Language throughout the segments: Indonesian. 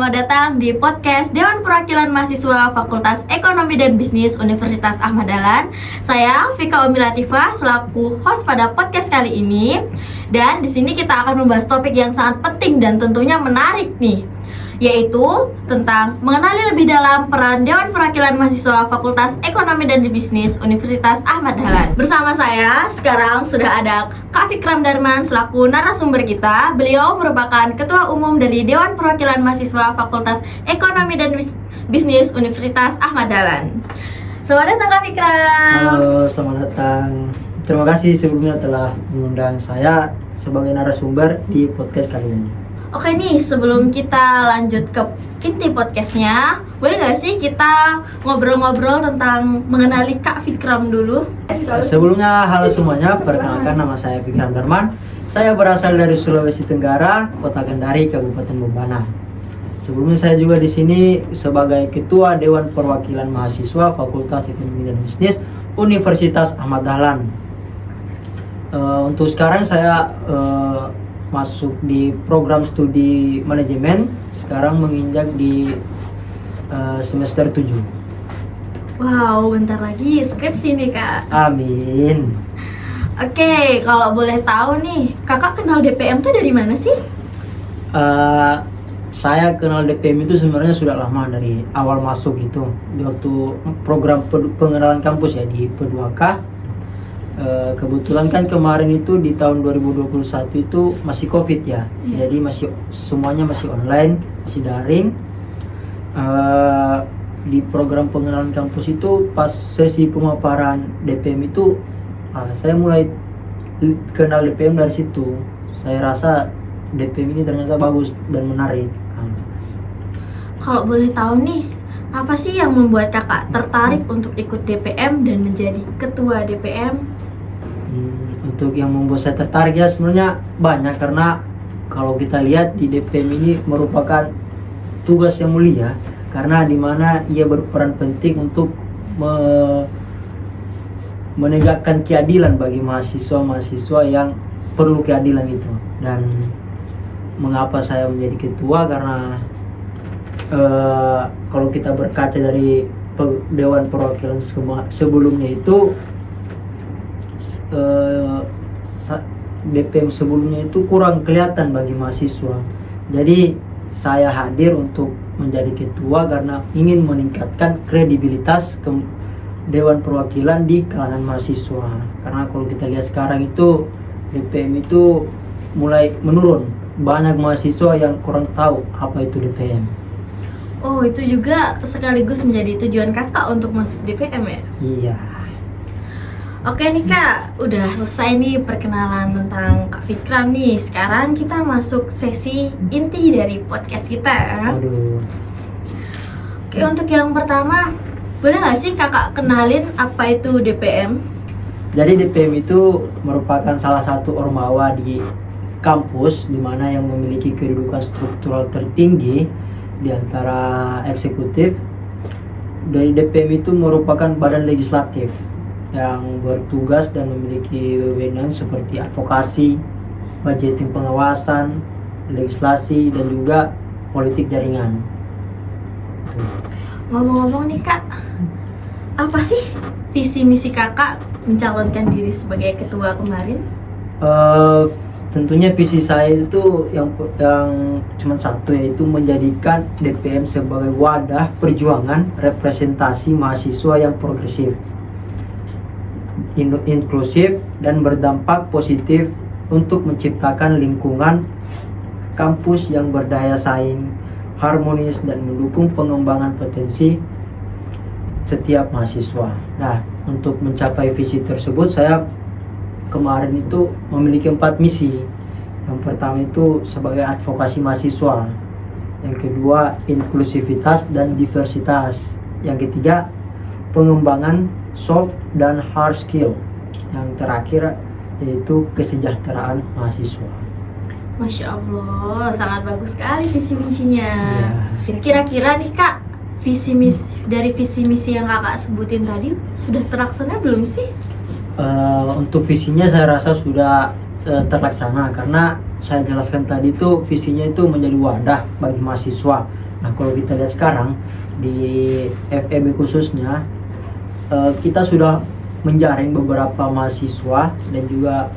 selamat datang di podcast Dewan Perwakilan Mahasiswa Fakultas Ekonomi dan Bisnis Universitas Ahmad Dahlan. Saya Vika Umi Latifah selaku host pada podcast kali ini. Dan di sini kita akan membahas topik yang sangat penting dan tentunya menarik nih, yaitu tentang mengenali lebih dalam peran Dewan Perwakilan Mahasiswa Fakultas Ekonomi dan Bisnis Universitas Ahmad Dahlan. Bersama saya sekarang sudah ada Kak Fikram Darman selaku narasumber kita. Beliau merupakan Ketua Umum dari Dewan Perwakilan Mahasiswa Fakultas Ekonomi dan Bisnis Universitas Ahmad Dahlan. Selamat datang Kak Fikram. Halo, selamat datang. Terima kasih sebelumnya telah mengundang saya sebagai narasumber di podcast kali ini. Oke nih, sebelum kita lanjut ke inti podcastnya, boleh nggak sih kita ngobrol-ngobrol tentang mengenali Kak Fikram dulu? Sebelumnya, halo semuanya, perkenalkan nama saya Fikram Darman. Saya berasal dari Sulawesi Tenggara, Kota Kendari, Kabupaten Bombana. Sebelumnya saya juga di sini sebagai Ketua Dewan Perwakilan Mahasiswa Fakultas Ekonomi dan Bisnis Universitas Ahmad Dahlan. Untuk sekarang saya masuk di program studi manajemen, sekarang menginjak di semester 7. Wow, bentar lagi skripsi nih Kak. Amin. Oke, kalau boleh tahu nih, Kakak kenal DPM tuh dari mana sih? Saya kenal DPM itu sebenarnya sudah lama, dari awal masuk itu, di waktu program pengenalan kampus ya di P2K. Kebetulan kan kemarin itu di tahun 2021 itu masih COVID ya, jadi semuanya masih online, masih daring. Di program pengenalan kampus itu pas sesi pemaparan DPM itu, saya mulai kenal DPM dari situ. Saya rasa DPM ini ternyata bagus dan menarik. Kalau boleh tahu nih, apa sih yang membuat Kakak tertarik untuk ikut DPM dan menjadi ketua DPM? Untuk yang membuat saya tertarik ya sebenarnya banyak, karena kalau kita lihat di DPM ini merupakan tugas yang mulia, karena di mana ia berperan penting untuk menegakkan keadilan bagi mahasiswa-mahasiswa yang perlu keadilan itu. Dan mengapa saya menjadi ketua, karena kalau kita berkaca dari Dewan Perwakilan sebelumnya itu, DPM sebelumnya itu kurang kelihatan bagi mahasiswa. Jadi saya hadir untuk menjadi ketua karena ingin meningkatkan kredibilitas Dewan Perwakilan di kalangan mahasiswa. Karena kalau kita lihat sekarang itu DPM itu mulai menurun. Banyak mahasiswa yang kurang tahu apa itu DPM. Oh, itu juga sekaligus menjadi tujuan Kakak untuk masuk DPM ya? Iya. Oke nih Kak, udah selesai nih perkenalan tentang Kak Fikram nih. Sekarang kita masuk sesi inti dari podcast kita. Aduh. Oke, untuk yang pertama, boleh nggak sih Kakak kenalin apa itu DPM? Jadi DPM itu merupakan salah satu ormawa di kampus, di mana yang memiliki kedudukan struktural tertinggi di antara eksekutif. Dari DPM itu merupakan badan legislatif yang bertugas dan memiliki wewenang seperti advokasi, budgeting pengawasan, legislasi, dan juga politik jaringan. Ngomong-ngomong nih Kak, apa sih visi misi Kakak mencalonkan diri sebagai ketua kemarin? Tentunya visi saya itu yang cuma satu, yaitu menjadikan DPM sebagai wadah perjuangan representasi mahasiswa yang progresif, inklusif, dan berdampak positif untuk menciptakan lingkungan kampus yang berdaya saing, harmonis, dan mendukung pengembangan potensi setiap mahasiswa. Nah, untuk mencapai visi tersebut, saya kemarin itu memiliki 4 misi. Yang pertama itu sebagai advokasi mahasiswa, yang kedua inklusivitas dan diversitas, yang ketiga pengembangan soft dan hard skill, yang terakhir yaitu kesejahteraan mahasiswa. Masya Allah, sangat bagus sekali visi misinya. Ya. Kira-kira nih Kak, visi misi yang Kakak sebutin tadi sudah terlaksana belum sih? Untuk visinya saya rasa sudah terlaksana, karena saya jelaskan tadi itu visinya itu menjadi wadah bagi mahasiswa Nah, kalau kita lihat sekarang di FEB khususnya, kita sudah menjaring beberapa mahasiswa dan juga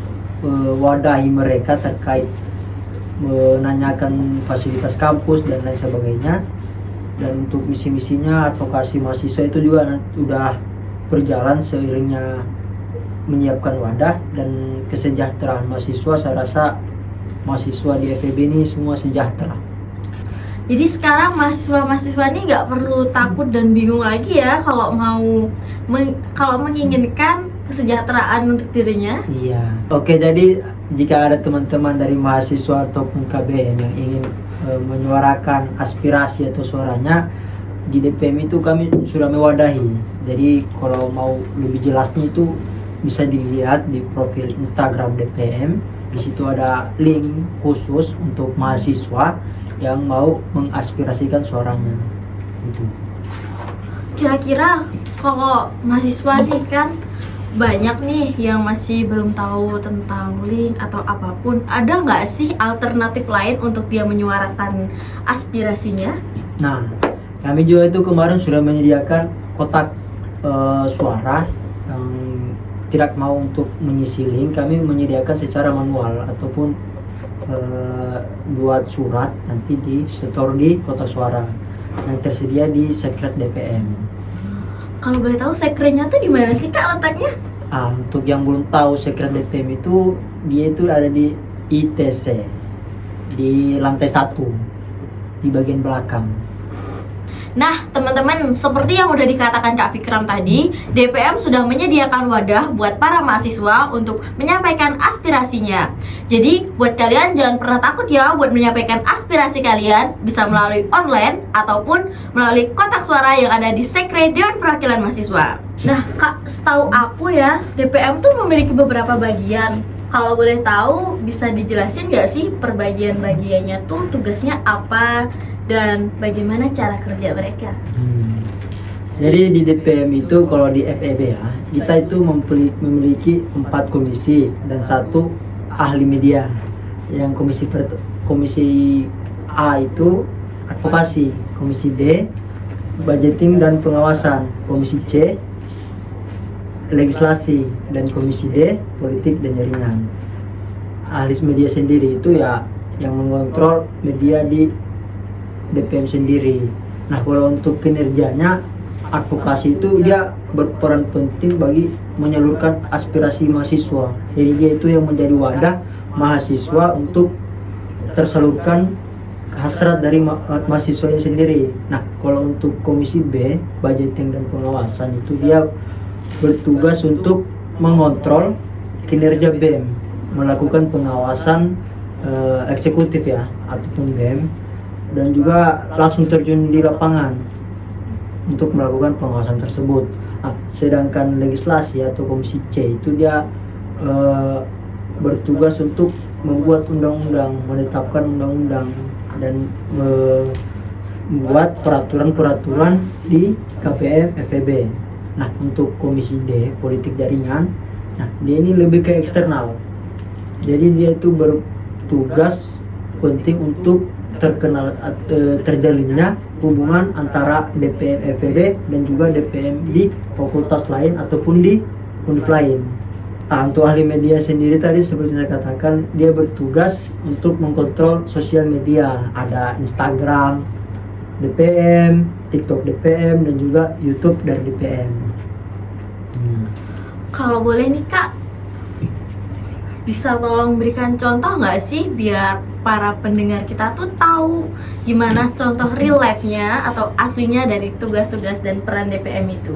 wadahi mereka terkait menanyakan fasilitas kampus dan lain sebagainya. Dan untuk misi-misinya advokasi mahasiswa itu juga sudah berjalan seiringnya menyiapkan wadah dan kesejahteraan mahasiswa. Saya rasa mahasiswa di FEB ini semua sejahtera. Jadi sekarang mahasiswa-mahasiswa ini nggak perlu takut dan bingung lagi ya kalau kalau menginginkan kesejahteraan untuk dirinya. Iya. Oke, jadi jika ada teman-teman dari mahasiswa ataupun KBM yang ingin menyuarakan aspirasi atau suaranya di DPM itu, kami sudah mewadahi. Jadi kalau mau lebih jelasnya itu bisa dilihat di profil Instagram DPM. Di situ ada link khusus untuk mahasiswa yang mau mengaspirasikan suaranya. Gitu. Kira-kira kalau mahasiswa nih kan banyak nih yang masih belum tahu tentang link atau apapun, ada nggak sih alternatif lain untuk dia menyuarakan aspirasinya? Nah, kami juga itu kemarin sudah menyediakan kotak suara yang tidak mau untuk mengisi link. Kami menyediakan secara manual ataupun buat surat nanti di setor di kotak suara yang tersedia di sekret DPM. Kalau boleh tahu sekretnya tuh di mana sih Kak letaknya? Untuk yang belum tahu, sekret DPM itu dia itu ada di ITC di lantai 1 di bagian belakang. Nah, teman-teman, seperti yang udah dikatakan Kak Fikram tadi, DPM sudah menyediakan wadah buat para mahasiswa untuk menyampaikan aspirasinya. Jadi, buat kalian jangan pernah takut ya buat menyampaikan aspirasi kalian, bisa melalui online ataupun melalui kotak suara yang ada di Sekre Dewan Perwakilan Mahasiswa. Nah, Kak, setahu aku ya, DPM tuh memiliki beberapa bagian. Kalau boleh tahu, bisa dijelasin nggak sih perbagian-bagiannya tuh tugasnya apa? Dan bagaimana cara kerja mereka? Jadi di DPM itu, kalau di FEB ya, kita itu memiliki 4 komisi dan 1 ahli media. Yang komisi A itu advokasi, komisi B budgeting dan pengawasan, komisi C legislasi, dan komisi D politik dan jaringan. Ahli media sendiri itu ya yang mengontrol media di DPM sendiri. Nah, kalau untuk kinerjanya, advokasi itu dia berperan penting bagi menyalurkan aspirasi mahasiswa. Jadi dia itu yang menjadi wadah mahasiswa untuk tersalurkan hasrat dari mahasiswanya sendiri. Nah, kalau untuk komisi B, budgeting dan pengawasan, itu dia bertugas untuk mengontrol kinerja BEM, melakukan pengawasan eksekutif ya ataupun BEM, dan juga langsung terjun di lapangan untuk melakukan pengawasan tersebut. Sedangkan legislasi atau komisi C itu dia bertugas untuk membuat undang-undang, menetapkan undang-undang, dan membuat peraturan-peraturan di KPM FEB. Nah, untuk komisi D, politik jaringan, nah dia ini lebih ke eksternal. Jadi dia itu bertugas penting untuk terjalinnya hubungan antara DPM FEB dan juga DPM di fakultas lain ataupun di univ lain. Untuk ahli media sendiri tadi seperti saya katakan, dia bertugas untuk mengkontrol sosial media. Ada Instagram DPM, TikTok DPM, dan juga YouTube dari DPM. Kalau boleh nih Kak, bisa tolong berikan contoh nggak sih biar para pendengar kita tuh tahu gimana contoh real life-nya atau aslinya dari tugas-tugas dan peran DPM itu?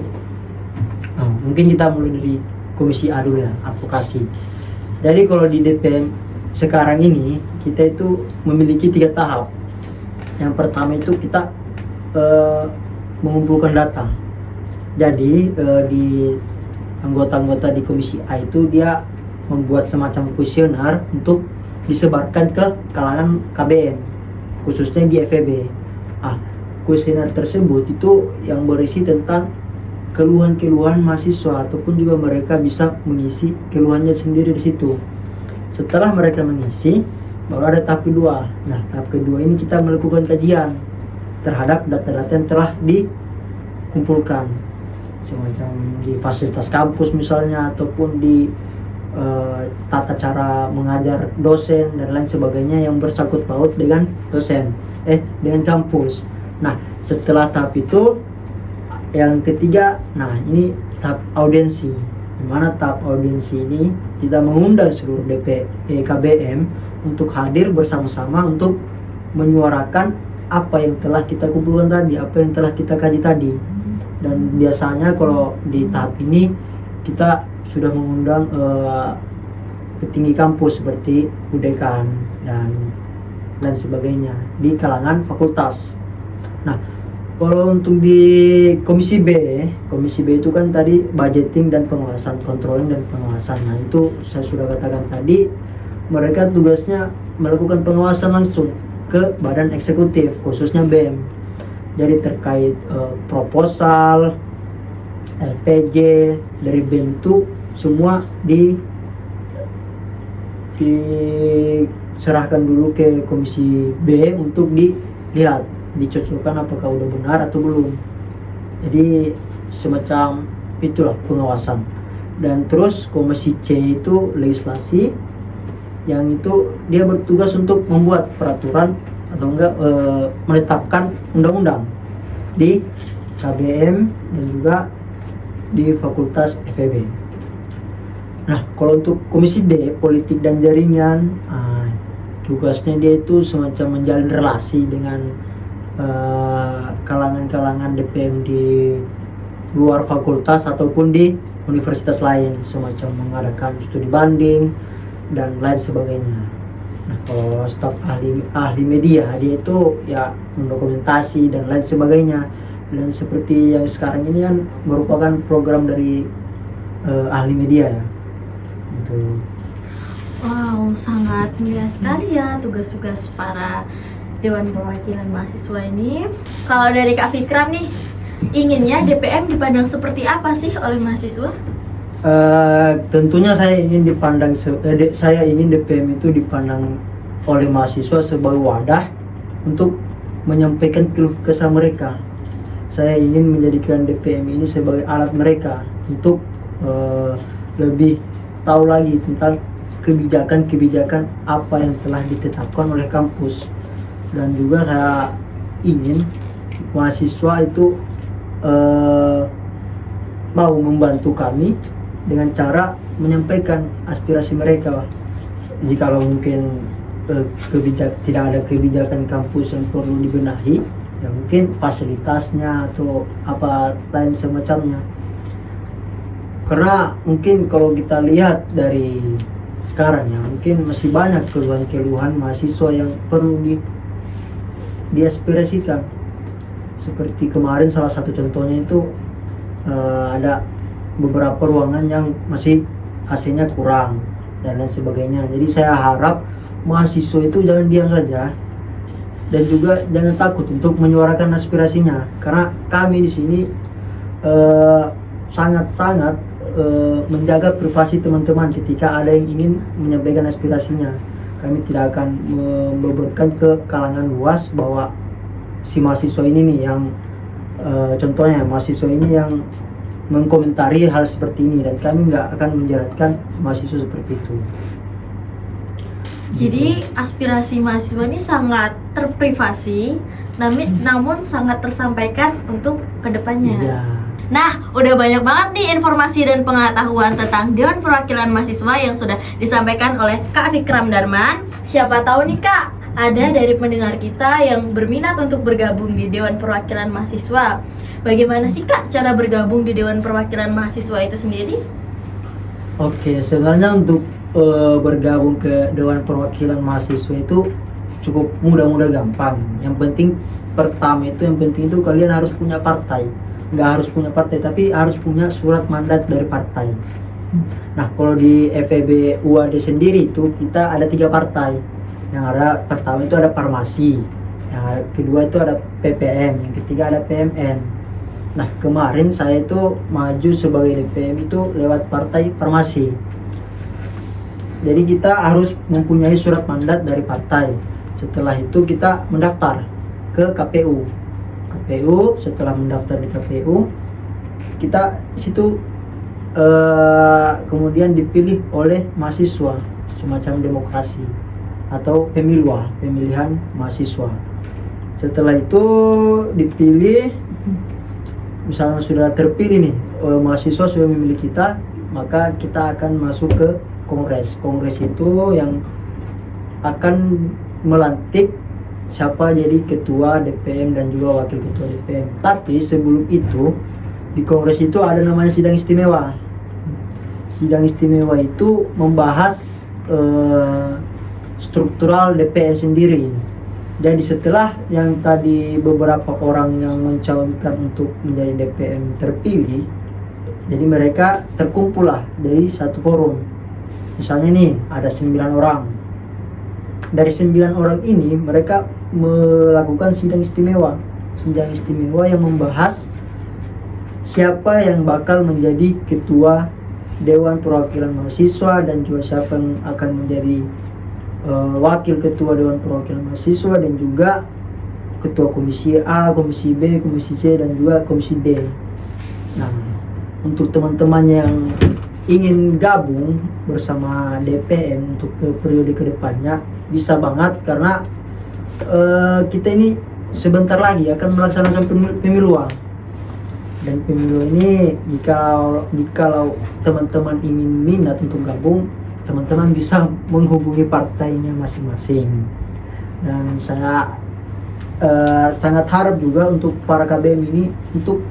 Mungkin kita mulai dari komisi A dulu ya, advokasi. Jadi kalau di DPM sekarang ini kita itu memiliki 3 tahap. Yang pertama itu kita mengumpulkan data. Jadi di anggota-anggota di komisi A itu dia membuat semacam kuesioner untuk disebarkan ke kalangan KBM, khususnya di FEB. Kuesioner tersebut itu yang berisi tentang keluhan-keluhan mahasiswa, ataupun juga mereka bisa mengisi keluhannya sendiri di situ. Setelah mereka mengisi, baru ada tahap kedua. Nah, tahap kedua ini kita melakukan kajian. terhadap data-data yang telah dikumpulkan, semacam di fasilitas kampus misalnya, ataupun di tata cara mengajar dosen dan lain sebagainya yang bersangkut paut dengan dengan kampus. Nah, setelah tahap itu yang ketiga, nah ini tahap audiensi. Di mana tahap audiensi ini kita mengundang seluruh KBM untuk hadir bersama-sama untuk menyuarakan apa yang telah kita kumpulkan tadi, apa yang telah kita kaji tadi. Dan biasanya kalau di tahap ini kita sudah mengundang petinggi kampus seperti UDEKAN dan lain sebagainya di kalangan fakultas. Nah, kalau untuk di komisi B itu kan tadi budgeting dan pengawasan, controlling dan pengawasan. Nah, itu saya sudah katakan tadi, mereka tugasnya melakukan pengawasan langsung ke badan eksekutif, khususnya BEM. Jadi terkait proposal, LPJ dari BEM itu semua diserahkan dulu ke komisi B untuk dilihat, dicocokkan apakah udah benar atau belum. Jadi semacam itulah pengawasan. Dan terus komisi C itu legislasi, yang itu dia bertugas untuk membuat peraturan atau enggak menetapkan undang-undang di KBM dan juga di fakultas FEB. Nah, kalau untuk komisi D, politik dan jaringan, tugasnya dia itu semacam menjalin relasi dengan kalangan-kalangan DPM di luar fakultas ataupun di universitas lain, semacam mengadakan studi banding dan lain sebagainya. Nah, kalau staf ahli media, dia itu ya mendokumentasi dan lain sebagainya. Dan seperti yang sekarang ini kan merupakan program dari ahli media ya. Gitu. Wow, sangat mulia sekali ya tugas-tugas para Dewan Perwakilan Mahasiswa ini. Kalau dari Kak Fikram nih, inginnya DPM dipandang seperti apa sih oleh mahasiswa? Tentunya saya ingin DPM itu dipandang oleh mahasiswa sebagai wadah untuk menyampaikan keluh kesah mereka. Saya ingin menjadikan DPM ini sebagai alat mereka untuk lebih tahu lagi tentang kebijakan-kebijakan apa yang telah ditetapkan oleh kampus. Dan juga saya ingin mahasiswa itu mau membantu kami dengan cara menyampaikan aspirasi mereka. Jikalau mungkin tidak ada kebijakan kampus yang perlu dibenahi, ya mungkin fasilitasnya atau apa lain semacamnya. Karena mungkin kalau kita lihat dari sekarang ya, mungkin masih banyak keluhan-keluhan mahasiswa yang perlu diaspirasikan. Seperti kemarin salah satu contohnya itu ada beberapa ruangan yang masih AC-nya kurang dan lain sebagainya. Jadi saya harap mahasiswa itu jangan diam saja dan juga jangan takut untuk menyuarakan aspirasinya, karena kami di sini sangat-sangat menjaga privasi teman-teman ketika ada yang ingin menyampaikan aspirasinya. Kami tidak akan membeberkan ke kalangan luas bahwa si mahasiswa ini nih yang contohnya mahasiswa ini yang mengkomentari hal seperti ini, dan kami nggak akan menjeratkan mahasiswa seperti itu. Jadi aspirasi mahasiswa ini sangat terprivasi, namun sangat tersampaikan untuk kedepannya. Iya. Nah, udah banyak banget nih informasi dan pengetahuan tentang Dewan Perwakilan Mahasiswa yang sudah disampaikan oleh Kak Fikram Darman. Siapa tahu nih Kak, ada dari pendengar kita yang berminat untuk bergabung di Dewan Perwakilan Mahasiswa. Bagaimana sih Kak cara bergabung di Dewan Perwakilan Mahasiswa itu sendiri? Oke, sebenarnya untuk bergabung ke Dewan Perwakilan Mahasiswa itu cukup mudah gampang. Yang penting itu kalian harus punya partai. Nggak harus punya partai, tapi harus punya surat mandat dari partai. Nah, kalau di FEB UAD sendiri itu kita ada 3 partai. Yang ada pertama itu ada Farmasi, yang kedua itu ada PPM, yang ketiga ada PMN. Nah, kemarin saya itu maju sebagai DPM itu lewat partai Farmasi. Jadi kita harus mempunyai surat mandat dari partai. Setelah itu kita mendaftar ke KPU. KPU. Setelah mendaftar di KPU, kita situ kemudian dipilih oleh mahasiswa, semacam demokrasi atau pemilihan mahasiswa. Setelah itu dipilih, misalnya sudah terpilih nih, mahasiswa sudah memilih kita, maka kita akan masuk ke kongres. Kongres itu yang akan melantik siapa jadi ketua DPM dan juga wakil ketua DPM. Tapi sebelum itu, di kongres itu ada namanya sidang istimewa. Sidang istimewa itu membahas struktural DPM sendiri. Jadi setelah yang tadi beberapa orang yang mencalonkan untuk menjadi DPM terpilih, jadi mereka terkumpul lah dari satu forum. Misalnya nih ada 9 orang. Dari 9 orang ini mereka melakukan sidang istimewa. Sidang istimewa yang membahas siapa yang bakal menjadi ketua Dewan Perwakilan Mahasiswa dan juga siapa yang akan menjadi wakil ketua Dewan Perwakilan Mahasiswa dan juga ketua komisi A, komisi B, komisi C dan juga komisi D. Nah, untuk teman-teman yang ingin gabung bersama DPM untuk ke periode kedepannya bisa banget, karena kita ini sebentar lagi akan melaksanakan pemiluan. Dan pemilu ini jikalau teman-teman ingin minat untuk gabung, teman-teman bisa menghubungi partainya masing-masing. Dan saya sangat harap juga untuk para KBM ini untuk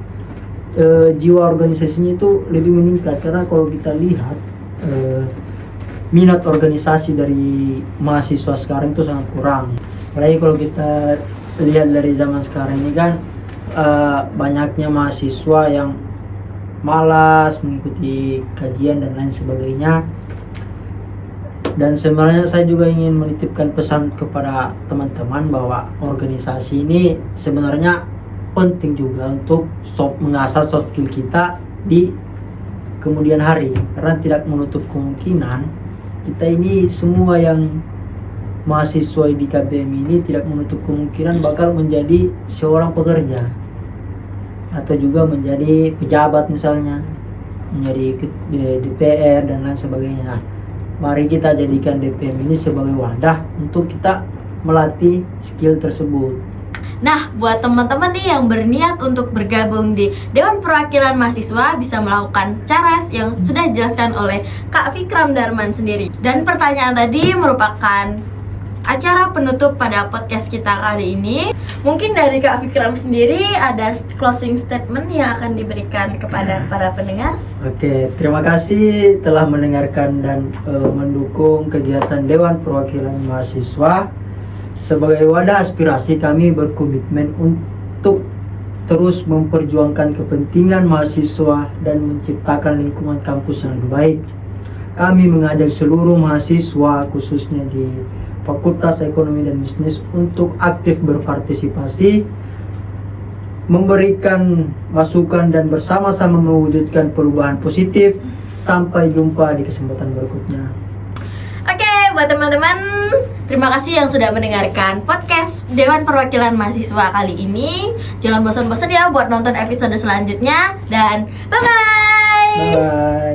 jiwa organisasinya itu lebih meningkat, karena kalau kita lihat minat organisasi dari mahasiswa sekarang itu sangat kurang. Apalagi kalau kita lihat dari zaman sekarang ini kan banyaknya mahasiswa yang malas mengikuti kajian dan lain sebagainya. Dan sebenarnya saya juga ingin menitipkan pesan kepada teman-teman bahwa organisasi ini sebenarnya penting juga untuk mengasah soft skill kita di kemudian hari, karena tidak menutup kemungkinan kita ini semua yang mahasiswa di KBM ini tidak menutup kemungkinan bakal menjadi seorang pekerja atau juga menjadi pejabat, misalnya menjadi DPR dan lain sebagainya. Nah, mari kita jadikan DPM ini sebagai wadah untuk kita melatih skill tersebut. Nah, buat teman-teman nih yang berniat untuk bergabung di Dewan Perwakilan Mahasiswa bisa melakukan cara yang sudah dijelaskan oleh Kak Fikram Darman sendiri. Dan pertanyaan tadi merupakan acara penutup pada podcast kita kali ini. Mungkin dari Kak Fikram sendiri ada closing statement yang akan diberikan kepada para pendengar. Oke, terima kasih telah mendengarkan dan mendukung kegiatan Dewan Perwakilan Mahasiswa. Sebagai wadah aspirasi, kami berkomitmen untuk terus memperjuangkan kepentingan mahasiswa dan menciptakan lingkungan kampus yang lebih baik. Kami mengajak seluruh mahasiswa, khususnya di Fakultas Ekonomi dan Bisnis, untuk aktif berpartisipasi, memberikan masukan dan bersama-sama mewujudkan perubahan positif. Sampai jumpa di kesempatan berikutnya. Oke, buat teman-teman, terima kasih yang sudah mendengarkan podcast Dewan Perwakilan Mahasiswa kali ini. Jangan bosan-bosan ya buat nonton episode selanjutnya, dan bye-bye. Bye.